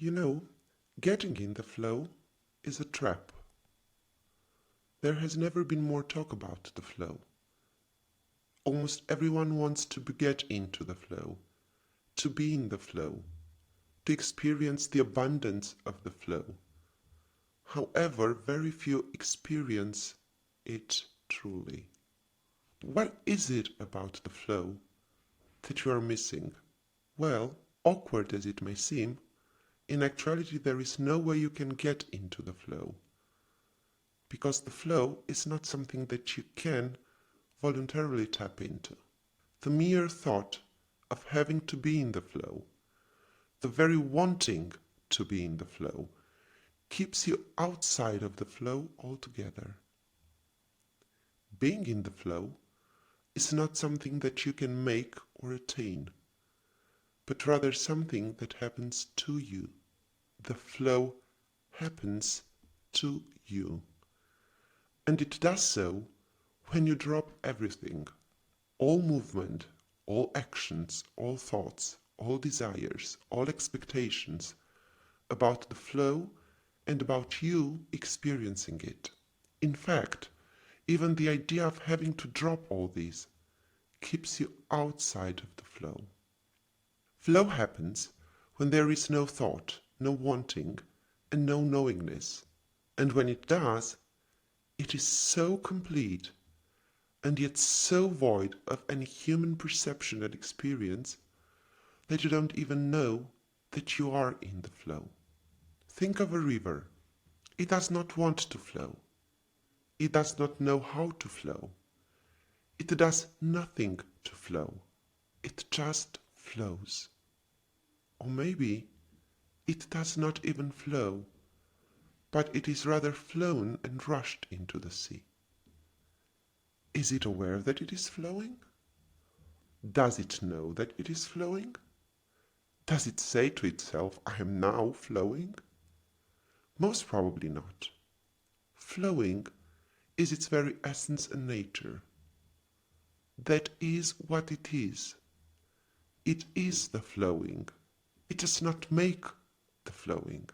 You know, getting in the flow is a trap. There has never been more talk about the flow. Almost everyone wants to get into the flow, to be in the flow, to experience the abundance of the flow. However, very few experience it truly. What is it about the flow that you are missing? Well, awkward as it may seem, in actuality there is no way you can get into the flow. Because the flow is not something that you can voluntarily tap into. The mere thought of having to be in the flow, the very wanting to be in the flow, keeps you outside of the flow altogether. Being in the flow is not something that you can make or attain, but rather something that happens to you. The flow happens to you. And it does so when you drop everything, all movement, all actions, all thoughts, all desires, all expectations about the flow and about you experiencing it. In fact, even the idea of having to drop all these keeps you outside of the flow. Flow happens when there is no thought, no wanting, and no knowingness. And when it does, it is so complete and yet so void of any human perception and experience that you don't even know that you are in the flow. Think of a river. It does not want to flow. It does not know how to flow. It does nothing to flow. It just flows. Or maybe it does not even flow, but it is rather flown and rushed into the sea. Is it aware that it is flowing? Does it know that it is flowing? Does it say to itself, I am now flowing? Most probably not. Flowing is its very essence and nature. That is what it is. It is the flowing. It does not make the flowing.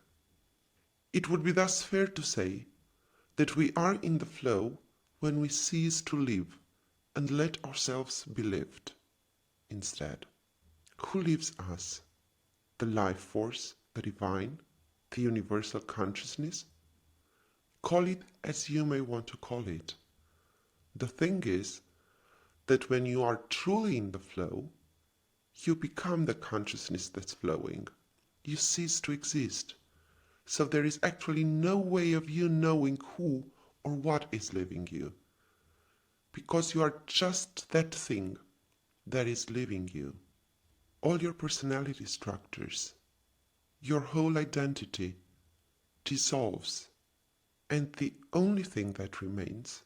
It would be thus fair to say that we are in the flow when we cease to live and let ourselves be lived instead. Who lives us? The life force, the divine, the universal consciousness? Call it as you may want to call it. The thing is that when you are truly in the flow, you become the consciousness that's flowing. You cease to exist. So there is actually no way of you knowing who or what is living you. Because you are just that thing that is living you. All your personality structures, your whole identity dissolves, and the only thing that remains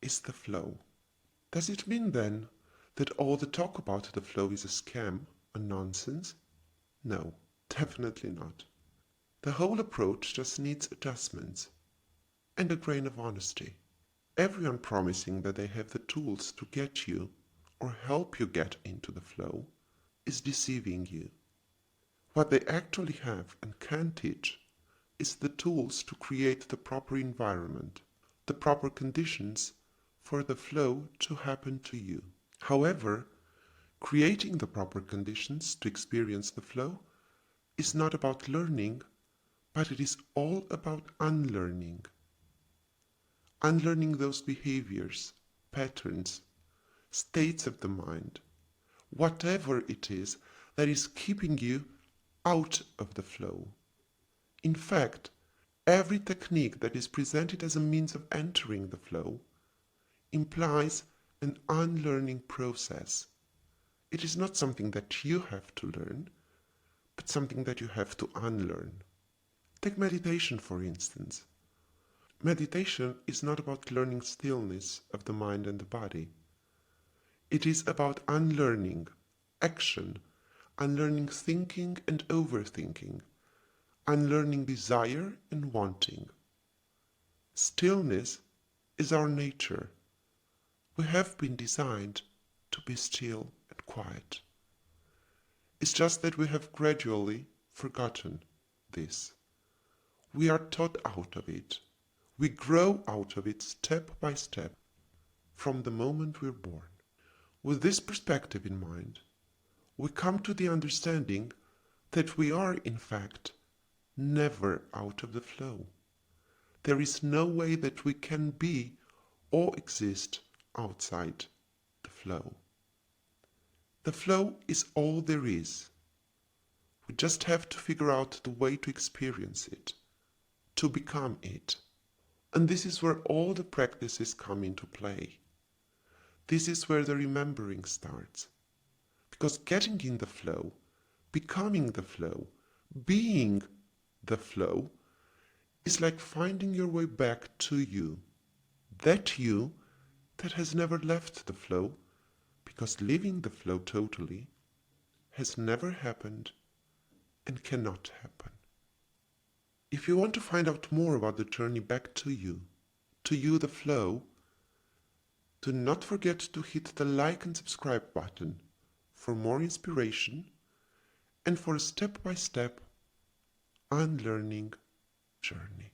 is the flow. Does it mean then that all the talk about the flow is a scam, a nonsense? No, definitely not. The whole approach just needs adjustments and a grain of honesty. Everyone promising that they have the tools to get you or help you get into the flow is deceiving you. What they actually have and can teach is the tools to create the proper environment, the proper conditions for the flow to happen to you. However, creating the proper conditions to experience the flow is not about learning, but it is all about unlearning. Unlearning those behaviors, patterns, states of the mind, whatever it is that is keeping you out of the flow. In fact, every technique that is presented as a means of entering the flow implies an unlearning process. It is not something that you have to learn, but something that you have to unlearn. Take meditation, for instance. Meditation is not about learning stillness of the mind and the body. It is about unlearning action, unlearning thinking and overthinking, unlearning desire and wanting. Stillness is our nature. We have been designed to be still and quiet. It's just that we have gradually forgotten this. We are taught out of it. We grow out of it step by step from the moment we're born. With this perspective in mind, we come to the understanding that we are, in fact, never out of the flow. There is no way that we can be or exist outside the flow. The flow is all there is. We just have to figure out the way to experience it, to become it. And this is where all the practices come into play. This is where the remembering starts. Because getting in the flow, becoming the flow, being the flow, is like finding your way back to you. That you that has never left the flow, because leaving the flow totally has never happened and cannot happen. If you want to find out more about the journey back to you the flow, do not forget to hit the like and subscribe button for more inspiration and for a step-by-step unlearning journey.